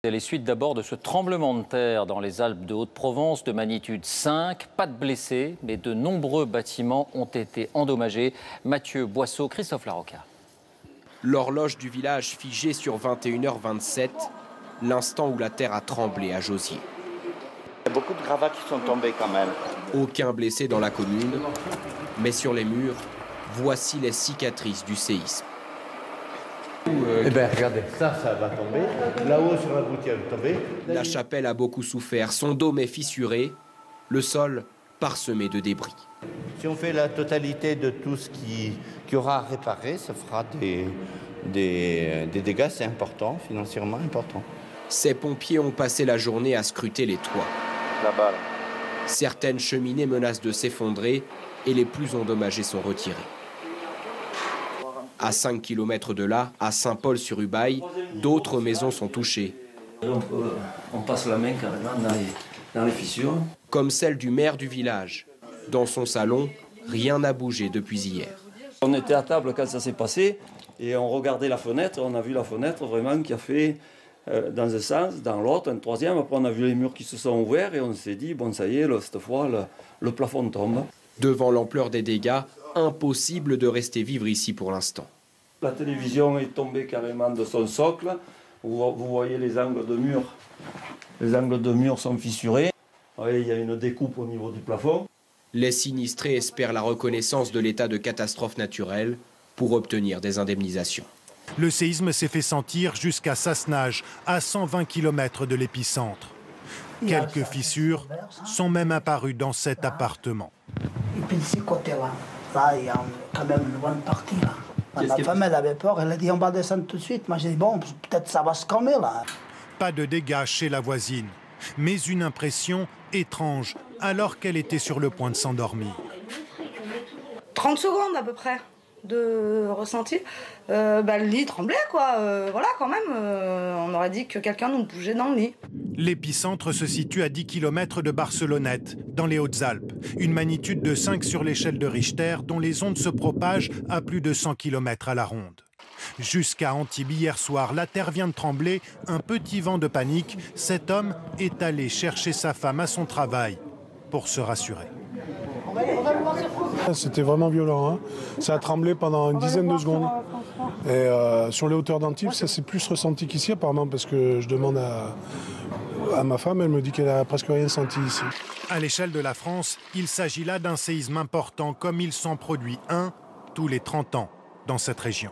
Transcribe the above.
C'est les suites d'abord de ce tremblement de terre dans les Alpes de Haute-Provence de magnitude 5. Pas de blessés, mais de nombreux bâtiments ont été endommagés. Mathieu Boisseau, Christophe Larocca. L'horloge du village figée sur 21h27, l'instant où la terre a tremblé à Josier. Il y a beaucoup de gravats qui sont tombés quand même. Aucun blessé dans la commune, mais sur les murs, voici les cicatrices du séisme. Eh bien, regardez, ça va tomber. Là-haut, sur la gouttière, elle va tomber. La chapelle a beaucoup souffert. Son dôme est fissuré, le sol parsemé de débris. Si on fait la totalité de tout ce qui aura à réparer, ça fera des dégâts, c'est important, financièrement important. Ces pompiers ont passé la journée à scruter les toits. Là-bas. Certaines cheminées menacent de s'effondrer et les plus endommagées sont retirées. À 5 km de là, à Saint-Paul-sur-Ubaye, d'autres maisons sont touchées. On passe la main carrément dans les fissures. Comme celle du maire du village. Dans son salon, rien n'a bougé depuis hier. On était à table quand ça s'est passé et on regardait la fenêtre. On a vu la fenêtre vraiment qui a fait dans un sens, dans l'autre, un troisième. Après on a vu les murs qui se sont ouverts et on s'est dit, bon ça y est, cette fois le plafond tombe. Devant l'ampleur des dégâts, impossible de rester vivre ici pour l'instant. La télévision est tombée carrément de son socle. Vous voyez les angles de mur. Les angles de mur sont fissurés. Il y a une découpe au niveau du plafond. Les sinistrés espèrent la reconnaissance de l'état de catastrophe naturelle pour obtenir des indemnisations. Le séisme s'est fait sentir jusqu'à Sassenage, à 120 km de l'épicentre. Quelques fissures sont même apparues dans cet appartement. Et puis de ce côté-là, il y a quand même une bonne partie là. Ma femme, elle avait peur, elle a dit on va descendre tout de suite. Moi j'ai dit bon, peut-être ça va se calmer là. Pas de dégâts chez la voisine, mais une impression étrange alors qu'elle était sur le point de s'endormir. 30 secondes à peu près de ressenti. Le lit tremblait quoi, voilà quand même, on aurait dit que quelqu'un nous bougeait dans le lit. L'épicentre se situe à 10 km de Barcelonnette, dans les Hautes-Alpes. Une magnitude de 5 sur l'échelle de Richter, dont les ondes se propagent à plus de 100 km à la ronde. Jusqu'à Antibes hier soir, la terre vient de trembler, un petit vent de panique. Cet homme est allé chercher sa femme à son travail pour se rassurer. C'était vraiment violent, hein. Ça a tremblé pendant une dizaine de secondes. Et sur les hauteurs d'Antibes, ça s'est plus ressenti qu'ici apparemment, parce que je demande à ma femme, elle me dit qu'elle n'a presque rien senti ici. À l'échelle de la France, il s'agit là d'un séisme important, comme il s'en produit un tous les 30 ans dans cette région.